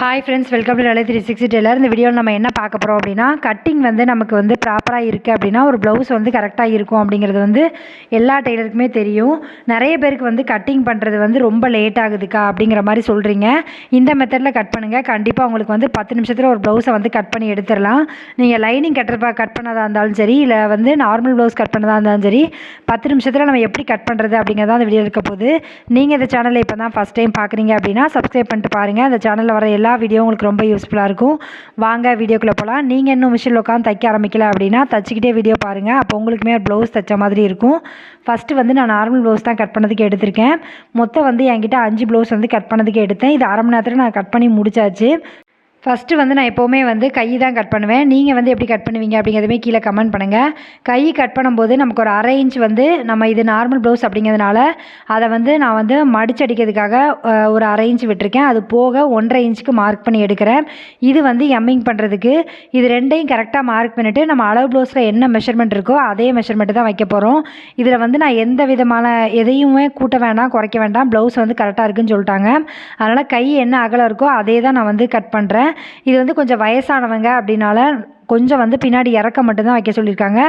Hi friends, welcome to Lalit 360 tailor. இந்த வீடியோவில் நம்ம என்ன பார்க்க போகிறோம் அப்படின்னா, கட்டிங் வந்து நமக்கு வந்து ப்ராப்பராக இருக்குது அப்படின்னா ஒரு ப்ளவுஸ் வந்து கரெக்டாக இருக்கும் அப்படிங்கிறது வந்து எல்லா டெய்லருக்குமே தெரியும். நிறைய பேருக்கு வந்து கட்டிங் பண்ணுறது வந்து ரொம்ப லேட் ஆகுதுக்கா அப்படிங்கிற மாதிரி சொல்கிறீங்க. இந்த மெத்தடில் கட் பண்ணுங்கள், கண்டிப்பாக உங்களுக்கு வந்து 10 நிமிஷத்தில் ஒரு ப்ளவுஸை வந்து கட் பண்ணி எடுத்துடலாம். நீங்கள் லைனிங் கட் பண்ணதாக இருந்தாலும் சரி, இல்லை வந்து நார்மல் ப்ளவுஸ் கட் பண்ணதாக இருந்தாலும் சரி, 10 நிமிஷத்தில் நம்ம எப்படி கட் பண்ணுறது அப்படிங்கிறத அந்த வீடியோ இருக்க போகுது. நீங்கள் இந்த சேனலில் இப்போ தான் ஃபஸ்ட் டைம் பார்க்குறீங்க அப்படின்னா சப்ஸ்கிரைப் பண்ணிட்டு பாருங்கள். அந்த சேனலில் வர எல்லா வீடியோ உங்களுக்கு ரொம்ப யூஸ்ஃபுல்லாக இருக்கும். வாங்க வீடியோக்குள்ளே போகலாம். நீங்கள் இன்னும் மிஷினில் உட்காந்து தைக்க ஆரம்பிக்கல அப்படின்னா தச்சிக்கிட்டே வீடியோ பாருங்கள். அப்போ உங்களுக்குமே ப்ளவுஸ் தைச்ச மாதிரி இருக்கும். ஃபஸ்ட்டு வந்து நான் நார்மல் ப்ளவுஸ் தான் கட் பண்ணதுக்கு எடுத்திருக்கேன். மொத்தம் வந்து என்கிட்ட 5 ப்ளவுஸ் வந்து கட் பண்ணதுக்கு எடுத்தேன். இது அரை மணி நேரத்தில் நான் கட் பண்ணி முடிச்சாச்சு. ஃபஸ்ட்டு வந்து நான் எப்போவுமே வந்து கை தான் கட் பண்ணுவேன். நீங்கள் வந்து எப்படி கட் பண்ணுவீங்க அப்படிங்கிறதுமே கீழே கமெண்ட் பண்ணுங்கள். கை கட் பண்ணும்போது நமக்கு ஒரு அரை இன்ச் வந்து நம்ம இது நார்மல் ப்ளவுஸ் அப்படிங்கிறதுனால அதை வந்து நான் வந்து மடிச்சடிக்கிறதுக்காக ஒரு அரை இன்ச் விட்டுருக்கேன். அது போக 1.5 இன்ச்சுக்கு மார்க் பண்ணி எடுக்கிறேன். இது வந்து எம்மிங் பண்ணுறதுக்கு. இது ரெண்டையும் கரெக்டாக மார்க் பண்ணிவிட்டு நம்ம அளவு ப்ளவுஸில் என்ன மெஷர்மெண்ட் இருக்கோ அதே மெஷர்மெண்ட்டு தான் வைக்க போகிறோம். இதில் வந்து நான் எந்த விதமான எதையுமே கூட்ட வேண்டாம், குறைக்க வேண்டாம். ப்ளவுஸ் வந்து கரெக்டாக இருக்குதுன்னு சொல்லிட்டாங்க. அதனால் கை என்ன அகலம் இருக்கோ அதே தான் நான் வந்து கட் பண்ணுறேன். இது வந்து கொஞ்சம் வயசானவங்க அப்படின்னால கொஞ்சம் வந்து பின்னாடி இறக்க மட்டும்தான் வைக்க சொல்லியிருக்காங்க.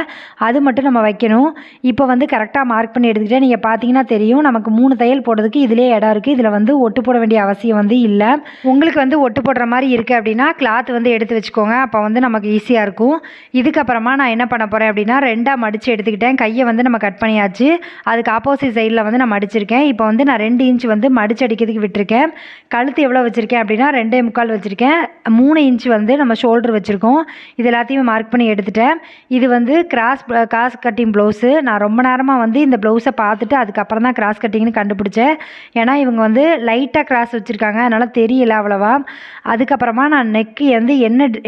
அது மட்டும் நம்ம வைக்கணும். இப்போ வந்து கரெக்டாக மார்க் பண்ணி எடுத்துக்கிட்டே நீங்கள் பார்த்தீங்கன்னா தெரியும், நமக்கு 3 தையல் போடுறதுக்கு இதிலே இடம் இருக்குது. இதில் வந்து ஒட்டு போட வேண்டிய அவசியம் வந்து இல்லை. உங்களுக்கு வந்து ஒட்டு போடுற மாதிரி இருக்குது அப்படின்னா கிளாத் வந்து எடுத்து வச்சுக்கோங்க. அப்போ வந்து நமக்கு ஈஸியாக இருக்கும். இதுக்கப்புறமா நான் என்ன பண்ண போகிறேன் அப்படின்னா 2ஆக மடித்து எடுத்துக்கிட்டேன். கையை வந்து நம்ம கட் பண்ணியாச்சு. அதுக்கு ஆப்போசிட் சைடில் வந்து நான் மடிச்சிருக்கேன். இப்போ வந்து நான் 2 இன்ச் வந்து மடித்து அடிக்கிறதுக்கு விட்டுருக்கேன். கழுத்து எவ்வளோ வச்சுருக்கேன் அப்படின்னா 2.25 வச்சுருக்கேன். 3 இன்ச் வந்து நம்ம ஷோல்டர் வச்சுருக்கோம். இது எல்லாத்தையும் மார்க் பண்ணி எடுத்துட்டேன். இது வந்து கிராஸ் கட்டிங் ப்ளவுஸு. நான் ரொம்ப நேரமாக வந்து இந்த ப்ளவுஸை பார்த்துட்டு அதுக்கப்புறம் தான் கிராஸ் கட்டிங்னு கண்டுபிடிச்சேன். ஏன்னா இவங்க வந்து லைட்டாக கிராஸ் வச்சுருக்காங்க, அதனால் தெரியல அவ்வளோவா. அதுக்கப்புறமா நான் நெக்கு வந்து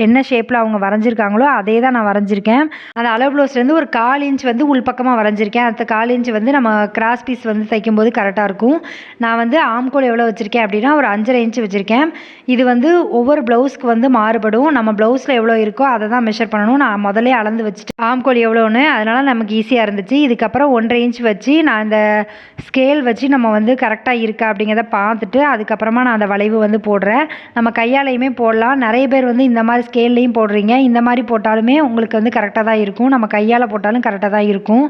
என்ன ஷேப்பில் அவங்க வரைஞ்சிருக்காங்களோ அதே தான் நான் வரைஞ்சிருக்கேன். அந்த அளவு ப்ளவுஸ்லேருந்து ஒரு 1/4 இன்ச் வந்து உள்பக்கமாக வரைஞ்சிருக்கேன். அந்த 1/4 இன்ச் வந்து நம்ம கிராஸ் பீஸ் வந்து தைக்கும்போது கரெக்டாக இருக்கும். நான் வந்து ஆம்கோல் எவ்வளோ வச்சுருக்கேன் அப்படின்னா ஒரு 5.5 இன்ச் வச்சுருக்கேன். இது வந்து ஒவ்வொரு ப்ளவுஸ்க்கு வந்து மாறுபடும். நம்ம ப்ளவுஸில் எவ்வளோ இருக்கோ அதை தான் மெஷர் பண்ணணும். நான் முதலே அளந்து வச்சுட்டு ஆம்கோல் எவ்வளோன்னு, அதனால் நமக்கு ஈஸியாக இருந்துச்சு. இதுக்கப்புறம் 1.5 இன்ச் வச்சு நான் இந்த ஸ்கேல் வச்சு நம்ம வந்து கரெக்டாக இருக்கா அப்படிங்கிறத பார்த்துட்டு அதுக்கப்புறமா நான் அந்த வளைவு வந்து போடுறேன். நம்ம கையாலையுமே போடலாம். நிறைய பேர் வந்து இந்த மாதிரி ஸ்கேல்லையும் போடுறீங்க. இந்த மாதிரி போட்டாலுமே உங்களுக்கு வந்து கரெக்டாக தான் இருக்கும். நம்ம கையால் போட்டாலும் கரெக்டாக தான் இருக்கும்.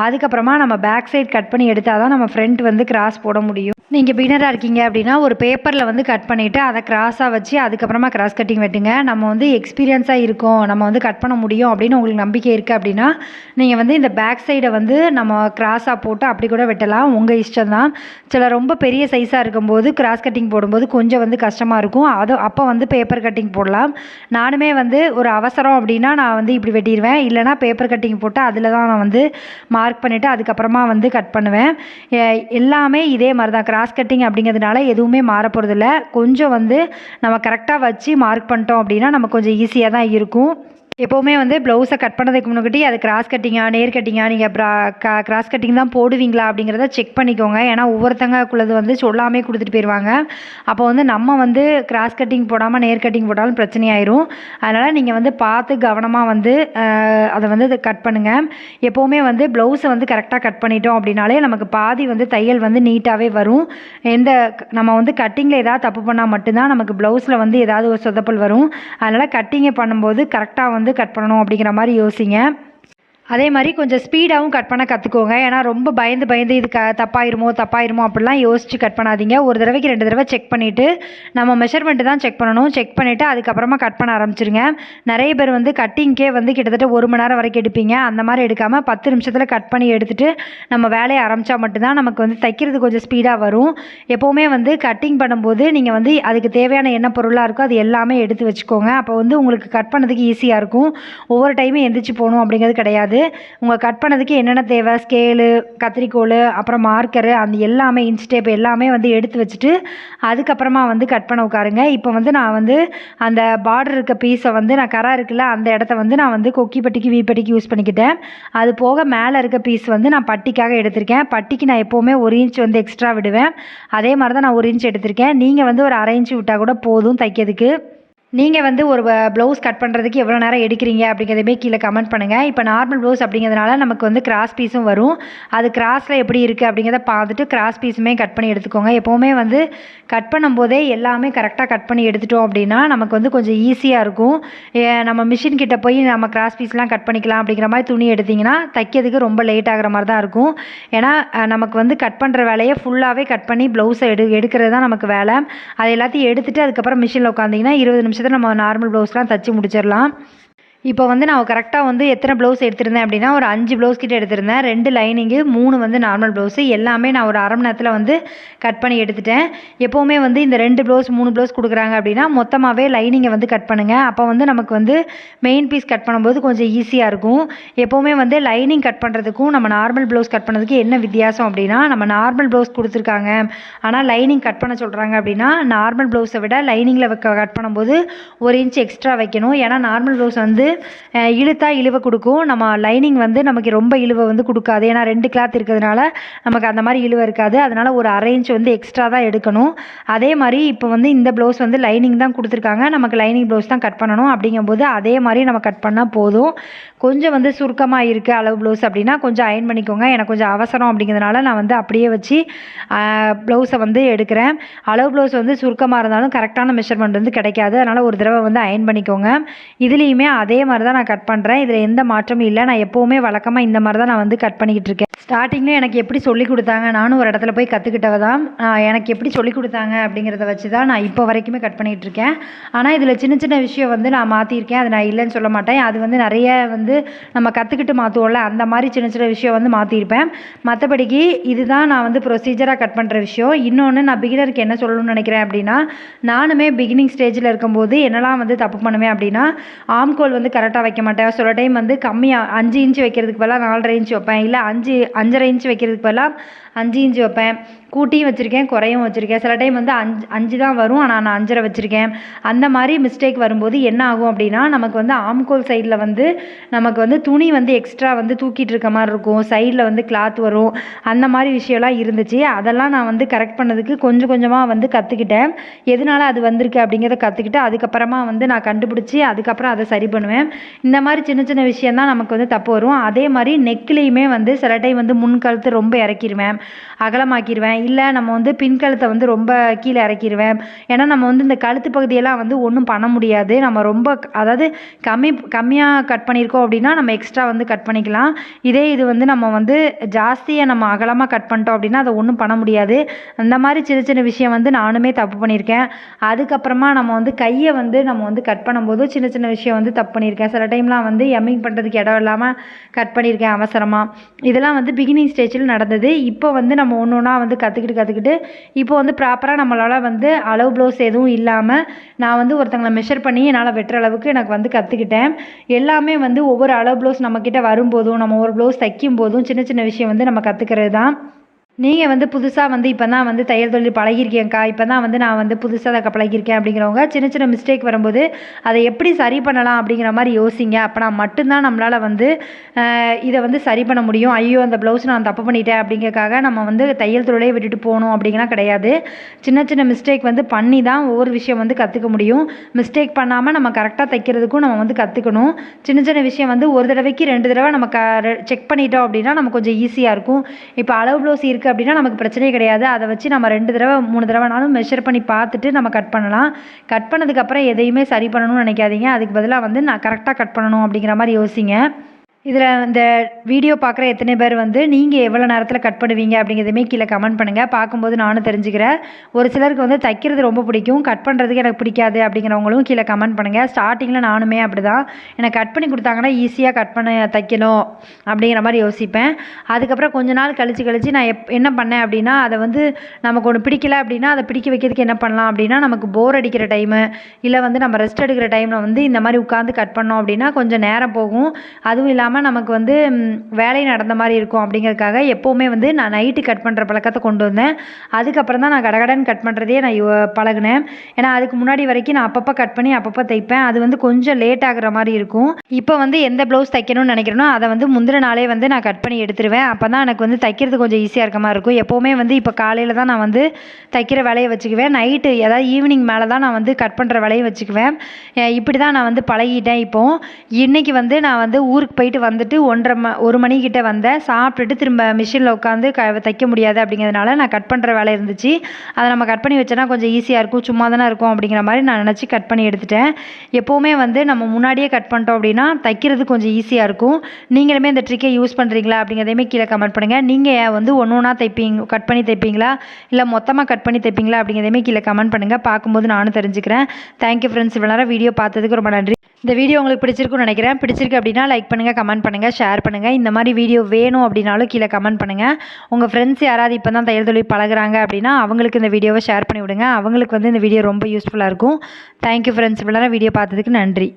அதுக்கப்புறமா நம்ம பேக் சைடு கட் பண்ணி எடுத்தால் தான் நம்ம ஃப்ரண்ட் வந்து கிராஸ் போட முடியும். நீங்கள் பிகினராக இருக்கீங்க அப்படின்னா ஒரு பேப்பரில் வந்து கட் பண்ணிவிட்டு அதை கிராஸாக வச்சு அதுக்கப்புறமா கிராஸ் கட்டிங் வெட்டுங்க. நம்ம வந்து எக்ஸ்பீரியன்ஸாக இருக்கோம், நம்ம வந்து கட் பண்ண முடியும் அப்படின்னு உங்களுக்கு நம்பிக்கை இருக்குது அப்படின்னா நீங்கள் வந்து இந்த பேக் சைடை வந்து நம்ம கிராஸாக போட்டு அப்படி கூட வெட்டலாம். உங்கள் இஷ்டம் தான். சில ரொம்ப பெரிய சைஸாக இருக்கும்போது கிராஸ் கட்டிங் போடும்போது கொஞ்சம் வந்து கஷ்டமாக இருக்கும். அப்போ வந்து பேப்பர் கட்டிங் போடலாம். நானுமே வந்து ஒரு அவசரம் அப்படின்னா நான் வந்து இப்படி வெட்டிடுவேன். இல்லைனா பேப்பர் கட்டிங் போட்டு அதில் தான் நான் வந்து மார்க் பண்ணிவிட்டு அதுக்கப்புறமா வந்து கட் பண்ணுவேன். எல்லாமே இதே மாதிரி தான். கிராஸ் கட்டிங் அப்படிங்கிறதுனால எதுவுமே மாற போகிறதில்ல. கொஞ்சம் வந்து நம்ம கரெக்டாக வச்சு மார்க் பண்ணிட்டோம் அப்படின்னா நமக்கு கொஞ்சம் ஈஸியாக தான் இருக்கும். எப்போவுமே வந்து ப்ளவுஸை கட் பண்ணதுக்கு முன்னாடி அது கிராஸ் கட்டிங்கா நேர் கட்டிங்கா நீங்கள் கிராஸ் கட்டிங் தான் போடுவீங்களா அப்படிங்கிறத செக் பண்ணிக்கோங்க. ஏன்னா ஒவ்வொருத்தங்களுக்குள்ளது வந்து சொல்லாமே கொடுத்துட்டு போயிடுவாங்க. அப்போ வந்து நம்ம வந்து கிராஸ் கட்டிங் போடாமல் நேர் கட்டிங் போட்டாலும் பிரச்சனையாயிரும். அதனால் நீங்கள் வந்து பார்த்து கவனமாக வந்து அதை வந்து கட் பண்ணுங்கள். எப்போவுமே வந்து ப்ளவுஸை வந்து கரெக்டாக கட் பண்ணிட்டோம் அப்படின்னாலே நமக்கு பாதி வந்து தையல் வந்து நீட்டாகவே வரும். நம்ம வந்து கட்டிங்கில் ஏதாவது தப்பு பண்ணால் மட்டும்தான் நமக்கு ப்ளவுஸில் வந்து ஏதாவது ஒரு சொதப்பல் வரும். அதனால் கட்டிங்கை பண்ணும்போது கரெக்டாக வந்து கட் பண்ணணும் அப்படிங்கிற மாதிரி யோசிங்க. அதே மாதிரி கொஞ்சம் ஸ்பீடாகவும் கட் பண்ண கற்றுக்கோங்க. ஏன்னா ரொம்ப பயந்து இது தப்பாயிருமோ அப்படிலாம் யோசித்து கட் பண்ணாதீங்க. ஒரு தடவைக்கு 2 தடவை செக் பண்ணிவிட்டு நம்ம மெஷர்மெண்ட்டு தான் செக் பண்ணணும். செக் பண்ணிவிட்டு அதுக்கப்புறமா கட் பண்ண ஆரம்பிச்சிருங்க. நிறைய பேர் வந்து கட்டிங்க்கே வந்து கிட்டத்தட்ட 1 மணி நேரம் வரைக்கும் எடுப்பீங்க. அந்த மாதிரி எடுக்காமல் 10 நிமிஷத்தில் கட் பண்ணி எடுத்துகிட்டு நம்ம வேலையை ஆரம்பித்தா மட்டும்தான் நமக்கு வந்து தைக்கிறது கொஞ்சம் ஸ்பீடாக வரும். எப்போவுமே வந்து கட்டிங் பண்ணும்போது நீங்கள் வந்து அதுக்கு தேவையான என்ன பொருளாக இருக்கோ அது எல்லாமே எடுத்து வச்சுக்கோங்க. அப்போ வந்து உங்களுக்கு கட் பண்ணதுக்கு ஈஸியாக இருக்கும். ஒவ்வொரு டைமும் எந்திரிச்சு போகணும் அப்படிங்கிறது கிடையாது. உங்கள் கட் பண்ணதுக்கு என்னென்ன தேவை, ஸ்கேலு, கத்திரிக்கோல், அப்புறம் மார்க்கரு, அந்த எல்லாமே இன்ச் டேப் எல்லாமே வந்து எடுத்து வச்சுட்டு அதுக்கப்புறமா வந்து கட் பண்ண உட்காருங்க. இப்போ வந்து நான் வந்து அந்த பார்டர் இருக்க பீஸை வந்து நான் கரை இருக்குல்ல அந்த இடத்த வந்து நான் வந்து கொக்கி பட்டிக்கு வீப்பட்டிக்கு யூஸ் பண்ணிக்கிட்டேன். அது போக மேலே இருக்க பீஸ் வந்து நான் பட்டிக்காக எடுத்திருக்கேன். பட்டிக்கு நான் எப்போவுமே 1 இன்ச் வந்து எக்ஸ்ட்ரா விடுவேன். அதே மாதிரி தான் நான் 1 இன்ச் எடுத்திருக்கேன். நீங்கள் வந்து ஒரு அரை இன்ச் விட்டால் கூட போதும் தைக்கிறதுக்கு. நீங்கள் வந்து ஒரு ப்ளவுஸ் கட் பண்ணுறதுக்கு எவ்வளோ நேரம் எடுக்கிறீங்க அப்படிங்கிறதுமே கீழே கமெண்ட் பண்ணுங்கள். இப்போ நார்மல் ப்ளவுஸ் அப்படிங்கிறதுனால நமக்கு வந்து கிராஸ் பீஸும் வரும். அது கிராஸில் எப்படி இருக்குது அப்படிங்கிறத பார்த்துட்டு கிராஸ் பீஸுமே கட் பண்ணி எடுத்துக்கோங்க. எப்போவுமே வந்து கட் பண்ணும்போதே எல்லாமே கரெக்டாக கட் பண்ணி எடுத்துட்டோம் அப்படின்னா நமக்கு வந்து கொஞ்சம் ஈஸியாக இருக்கும். நம்ம மிஷின் கிட்ட போய் நம்ம கிராஸ் பீஸ்லாம் கட் பண்ணிக்கலாம் அப்படிங்கிற மாதிரி துணி எடுத்திங்கன்னா தைக்கிறதுக்கு ரொம்ப லேட் ஆகிற மாதிரி தான் இருக்கும். ஏன்னா நமக்கு வந்து கட் பண்ணுற வேலையை ஃபுல்லாகவே கட் பண்ணி ப்ளவுஸை எடுக்கிறது தான் நமக்கு வேலை. அதை எல்லாத்தையும் எடுத்துகிட்டு அதுக்கப்புறம் மிஷினில் உட்காந்திங்கன்னா 20 நிமிஷத்தில் நம்ம நார்மல் ப்ளவுஸ்லாம் தச்சு முடிச்சிடலாம். இப்போ வந்து நான் கரெக்டாக வந்து எத்தனை ப்ளவுஸ் எடுத்திருந்தேன் அப்படின்னா ஒரு 5 ப்ளவுஸ் கிட்ட எடுத்திருந்தேன். 2 லைனிங்கு 3 வந்து நார்மல் ப்ளவுஸு எல்லாமே நான் ஒரு அரை மணி நேரத்தில் வந்து கட் பண்ணி எடுத்துட்டேன். எப்போவுமே வந்து இந்த 2 ப்ளவுஸ் 3 ப்ளவுஸ் கொடுக்குறாங்க அப்படின்னா மொத்தமாகவே லைனிங்கை வந்து கட் பண்ணுங்கள். அப்போ வந்து நமக்கு வந்து மெயின் பீஸ் கட் பண்ணும்போது கொஞ்சம் ஈஸியாக இருக்கும். எப்போவுமே வந்து லைனிங் கட் பண்ணுறதுக்கும் நம்ம நார்மல் ப்ளவுஸ் கட் பண்ணுறதுக்கு என்ன வித்தியாசம் அப்படின்னா, நம்ம நார்மல் ப்ளவுஸ் கொடுத்துருக்காங்க ஆனால் லைனிங் கட் பண்ண சொல்கிறாங்க அப்படின்னா, நார்மல் ப்ளவுஸை விட லைனிங்கில் கட் பண்ணும்போது 1 இன்ச் எக்ஸ்ட்ரா வைக்கணும். ஏன்னா நார்மல் ப்ளவுஸ் வந்து இழுத்தா இழுவை கொடுக்கும். நம்ம லைனிங் வந்து நமக்கு ரொம்ப இழுவை வந்து கொடுக்காது. ஏன்னா 2 கிளாத் இருக்கிறதுனால நமக்கு அந்த மாதிரி இழுவை இருக்காது. அதனால் ஒரு அரை இன்ச் வந்து எக்ஸ்ட்ரா தான் எடுக்கணும். அதே மாதிரி இப்போ வந்து இந்த ப்ளவுஸ் வந்து லைனிங் தான் கொடுத்துருக்காங்க. நமக்கு லைனிங் ப்ளவுஸ் தான் கட் பண்ணணும். அப்படிங்கும்போது அதே மாதிரி நம்ம கட் பண்ணால் போதும். கொஞ்சம் வந்து சுருக்கமாக இருக்குது அளவு ப்ளவுஸ் அப்படின்னா கொஞ்சம் அயன் பண்ணிக்கோங்க. எனக்கு கொஞ்சம் அவசரம் அப்படிங்கிறதுனால நான் வந்து அப்படியே வச்சு ப்ளவுஸை வந்து எடுக்கிறேன். அளவு ப்ளவுஸ் வந்து சுருக்கமாக இருந்தாலும் கரெக்டான மெஷர்மெண்ட் வந்து கிடைக்காது. அதனால் ஒரு தடவை வந்து அயன் பண்ணிக்கோங்க. இதுலேயுமே அதே மாதிரி தான் நான் கட் பண்ணுறேன். இதில் எந்த மாற்றமும் இல்லை. நான் எப்போவுமே வழக்கமாக இந்த மாதிரி தான் நான் வந்து கட் பண்ணிக்கிட்டு இருக்கேன். ஸ்டார்டிங்கில் எனக்கு எப்படி சொல்லி கொடுத்தாங்க, நானும் ஒரு இடத்துல போய் கற்றுக்கிட்டவ தான். எனக்கு எப்படி சொல்லி கொடுத்தாங்க அப்படிங்கிறத வச்சு தான் நான் இப்போ வரைக்குமே கட் பண்ணிகிட்டு இருக்கேன். ஆனால் இதில் சின்ன சின்ன விஷயம் வந்து நான் மாற்றிருக்கேன். அது நான் இல்லைன்னு சொல்ல மாட்டேன். அது வந்து நிறைய வந்து நம்ம கற்றுக்கிட்டு மாற்றுவோம்ல, அந்த மாதிரி சின்ன சின்ன விஷயம் வந்து மாற்றிருப்பேன். மற்றபடிக்கு இதுதான் நான் வந்து ப்ரொசீஜராக கட் பண்ணுற விஷயம். இன்னொன்று நான் பிகினருக்கு என்ன சொல்லணும்னு நினைக்கிறேன் அப்படின்னா, நானுமே பிகினிங் ஸ்டேஜில் இருக்கும்போது என்னெல்லாம் வந்து தப்பு பண்ணுவேன் அப்படின்னா, ஆம்கோல் வந்து கரெக்டாக வைக்க மாட்டேன். சில டைம் வந்து கம்மியாக 5 இன்ச் வைக்கிறதுக்கு பதிலாக 4.5 இன்ச் வைப்பேன். இல்லை 5.5 இன்ச் வைக்கிறதுக்கு பதிலாக 5 இன்ச் வைப்பேன். கூட்டியும் வச்சுருக்கேன், குறையும் வச்சுருக்கேன். சில டைம் வந்து 5 தான் வரும், ஆனால் நான் 5.5 வச்சுருக்கேன். அந்த மாதிரி மிஸ்டேக் வரும்போது என்ன ஆகும் அப்படின்னா, நமக்கு வந்து ஆம்கோல் சைடில் வந்து நமக்கு வந்து துணி வந்து எக்ஸ்ட்ரா வந்து தூக்கிட்டு இருக்க மாதிரி இருக்கும். சைடில் வந்து கிளாத் வரும். அந்த மாதிரி விஷயம்லாம் இருந்துச்சு. அதெல்லாம் நான் வந்து கரெக்ட் பண்ணதுக்கு கொஞ்சம் கொஞ்சமாக வந்து கற்றுக்கிட்டேன். எதனால் அது வந்திருக்கு அப்படிங்கிறத கற்றுக்கிட்டு அதுக்கப்புறமா வந்து நான் கண்டுபிடிச்சி அதுக்கப்புறம் அதை சரி பண்ணுவேன். இந்த மாதிரி சின்ன சின்ன விஷயந்தான் நமக்கு வந்து தப்பு வரும். அதே மாதிரி நெக்லேயுமே வந்து சில டைம் வந்து முன் கழுத்து ரொம்ப இறக்கிடுவேன், அகலமாக்கிடுவேன். இல்லை நம்ம வந்து பின் கழுத்தை வந்து ரொம்ப கீழே இறக்கிடுவேன். ஏன்னா நம்ம வந்து இந்த கழுத்து பகுதியெல்லாம் வந்து ஒன்றும் பண்ண முடியாது. நம்ம ரொம்ப அதாவது கம்மியாக கட் பண்ணியிருக்கோம் அப்படின்னா நம்ம எக்ஸ்ட்ரா வந்து கட் பண்ணிக்கலாம். இது வந்து நம்ம வந்து ஜாஸ்தியாக நம்ம அகலமாக கட் பண்ணிட்டோம் அப்படின்னா அதை ஒன்றும் பண்ண முடியாது. அந்த மாதிரி சின்ன சின்ன விஷயம் வந்து நானுமே தப்பு பண்ணியிருக்கேன். அதுக்கப்புறமா நம்ம வந்து கையை வந்து நம்ம வந்து கட் பண்ணும்போது சின்ன சின்ன விஷயம் வந்து தப்பு பண்ணியிருக்கேன். சில டைம்லாம் வந்து எம்மிங் பண்ணுறதுக்கு இடம் இல்லாமல் கட் பண்ணியிருக்கேன் அவசரமாக. இதெல்லாம் வந்து பிகினிங் ஸ்டேஜில் நடந்தது. இப்போ வந்து நம்ம ஒன்று ஒன்றா வந்து கற்றுக்கிட்டு இப்போ வந்து ப்ராப்பராக நம்மளால் வந்து அளவு ப்ளவுஸ் எதுவும் இல்லாமல் நான் வந்து ஒருத்தங்களை மெஷர் பண்ணி என்னால் வெட்டுற அளவுக்கு எனக்கு வந்து கற்றுக்கிட்டேன். எல்லாமே வந்து ஒவ்வொரு அளவு ப்ளவுஸ் நம்மக்கிட்ட வரும்போதும் நம்ம ஒரு ப்ளவுஸ் தைக்கும் போதும் சின்ன சின்ன விஷயம் வந்து நம்ம கற்றுக்கிறது தான். நீங்கள் வந்து புதுசாக வந்து இப்போ தான் வந்து தையல் தொழில் பழகிருக்கேன்க்கா, இப்போ தான் வந்து நான் வந்து புதுசாக அதை பழகிருக்கேன் அப்படிங்கிறவங்க சின்ன சின்ன மிஸ்டேக் வரும்போது அதை எப்படி சரி பண்ணலாம் அப்படிங்கிற மாதிரி யோசிங்க. அப்போனா மட்டும்தான் நம்மளால் வந்து இதை வந்து சரி பண்ண முடியும். ஐயோ அந்த ப்ளவுஸ் நான் தப்பு பண்ணிட்டேன் அப்படிங்கிறக்காக நம்ம வந்து தையல் தொழிலே விட்டுட்டு போகணும் அப்படிங்கன்னா கிடையாது. சின்ன சின்ன மிஸ்டேக் வந்து பண்ணி தான் ஒவ்வொரு விஷயம் வந்து கற்றுக்க முடியும். மிஸ்டேக் பண்ணாமல் நம்ம கரெக்டாக தைக்கிறதுக்கும் நம்ம வந்து கற்றுக்கணும். சின்ன சின்ன விஷயம் வந்து ஒரு தடவைக்கு 2 தடவை நம்ம செக் பண்ணிட்டோம் அப்படின்னா நமக்கு கொஞ்சம் ஈஸியாக இருக்கும். இப்போ அளவு ப்ளவுஸ் இருக்குது அப்படின்னா நமக்கு பிரச்சனையே கிடையாது. அதை வச்சு நம்ம 2 தடவை 3 தடவைனாலும் மெஷர் பண்ணி பார்த்துட்டு நம்ம கட் பண்ணலாம். கட் பண்ணதுக்கப்புறம் எதையுமே சரி பண்ணணும்னு நினைக்காதீங்க. அதுக்கு பதிலாக வந்து நான் கரெக்டாக கட் பண்ணணும் அப்படிங்கிற மாதிரி யோசிங்க. இதில் இந்த வீடியோ பார்க்குற எத்தனை பேர் வந்து நீங்கள் எவ்வளோ நேரத்தில் கட் பண்ணுவீங்க அப்படிங்கிறதுமே கீழே கமெண்ட் பண்ணுங்கள். பார்க்கும்போது நானும் தெரிஞ்சுக்கிறேன். ஒரு சிலருக்கு வந்து தைக்கிறது ரொம்ப பிடிக்கும், கட் பண்ணுறதுக்கு எனக்கு பிடிக்காது அப்படிங்கிறவங்களும் கீழே கமெண்ட் பண்ணுங்கள். ஸ்டார்டிங்கில் நானுமே அப்படி தான், எனக்கு கட் பண்ணி கொடுத்தாங்கன்னா ஈஸியாக கட் பண்ண தைக்கணும் அப்படிங்கிற மாதிரி யோசிப்பேன். அதுக்கப்புறம் கொஞ்ச நாள் கழித்து நான் என்ன பண்ணேன் அப்படின்னா, அதை வந்து நமக்கு ஒன்று பிடிக்கல அப்படின்னா அதை பிடிக்க வைக்கிறதுக்கு என்ன பண்ணலாம் அப்படின்னா, நமக்கு போர் அடிக்கிற டைமு இல்லை வந்து நம்ம ரெஸ்ட் எடுக்கிற டைமில் வந்து இந்த மாதிரி உட்காந்து கட் பண்ணோம் அப்படின்னா கொஞ்சம் நேரம் போகும். அதுவும் இல்லாமல் இல்லாமல் நமக்கு வந்து வேலை நடந்த மாதிரி இருக்கும் அப்படிங்கிறதுக்காக எப்போவுமே வந்து நான் நைட்டு கட் பண்ணுற பழக்கத்தை கொண்டு வந்தேன். அதுக்கப்புறம் தான் நான் கடகடன்னு கட் பண்ணுறதையே நான் பழகினேன். ஏன்னா அதுக்கு முன்னாடி வரைக்கும் நான் அப்பப்போ கட் பண்ணி அப்பப்போ தைப்பேன். அது வந்து கொஞ்சம் லேட் ஆகுற மாதிரி இருக்கும். இப்போ வந்து எந்த ப்ளவுஸ் தைக்கணும்னு நினைக்கிறேனோ அதை வந்து முந்தின நாளே வந்து நான் கட் பண்ணி எடுத்துருவேன். அப்போ தான் எனக்கு வந்து தைக்கிறது கொஞ்சம் ஈஸியாக இருக்க மாதிரி இருக்கும். எப்போவுமே வந்து இப்போ காலையில் தான் நான் வந்து தைக்கிற வேலையை வச்சுக்குவேன். நைட்டு அதாவது ஈவினிங் மேலே தான் நான் வந்து கட் பண்ணுற வேலையை வச்சுக்குவேன். இப்படி தான் நான் வந்து பழகிட்டேன். இப்போது இன்றைக்கி வந்து நான் வந்து ஊருக்கு போயிட்டு வந்துட்டு 1 மணிக்கிட்ட வந்தேன். சாப்பிட்டுட்டு திரும்ப மிஷினில் உட்காந்து தைக்க முடியாது அப்படிங்கிறதுனால நான் கட் பண்ணுற வேலை இருந்துச்சு. அதை நம்ம கட் பண்ணி வச்சோன்னா கொஞ்சம் ஈஸியாக இருக்கும், சும்மா தானே இருக்கும் அப்படிங்கிற மாதிரி நான் நினச்சி கட் பண்ணி எடுத்துட்டேன். எப்போவுமே வந்து நம்ம முன்னாடியே கட் பண்ணிட்டோம் அப்படின்னா தைக்கிறது கொஞ்சம் ஈஸியாக இருக்கும். நீங்களுமே இந்த ட்ரிக்கை யூஸ் பண்ணுறீங்களா அப்படிங்கிறதையுமே கீழே கமெண்ட் பண்ணுங்கள். நீங்கள் வந்து ஒன்று ஒன்றா கட் பண்ணி தைப்பீங்களா இல்லை மொத்தமாக கட் பண்ணி தைப்பீங்களா அப்படிங்கிறதையுமே கீழே கமெண்ட் பண்ணுங்கள். பார்க்கும்போது நானும் தெரிஞ்சுக்கிறேன். தேங்க்யூ ஃப்ரெண்ட்ஸ், இவ்வளோ நேரம் வீடியோ பார்த்ததுக்கு ரொம்ப நன்றி. இந்த வீடியோ உங்களுக்கு பிடிச்சிருக்குன்னு நினைக்கிறேன். பிடிச்சிருக்கு அப்படின்னா லைக் பண்ணுங்கள், கமெண்ட் பண்ணுங்கள், ஷேர் பண்ணுங்கள். இந்த மாதிரி வீடியோ வேணும் அப்படின்னாலும் கீழே கமெண்ட் பண்ணுங்கள். உங்கள் ஃப்ரெண்ட்ஸ் யாராவது இப்போ தான் தையல் தொழில் பழகுறாங்க அப்படின்னா அவங்களுக்கு இந்த வீடியோவை ஷேர் பண்ணி விடுங்க. அவங்களுக்கு வந்து இந்த வீடியோ ரொம்ப யூஸ்ஃபுல்லாக இருக்கும். தேங்க்யூ ஃப்ரெண்ட்ஸ், இவ்வளோ நேரம் வீடியோ பார்த்ததுக்கு நன்றி.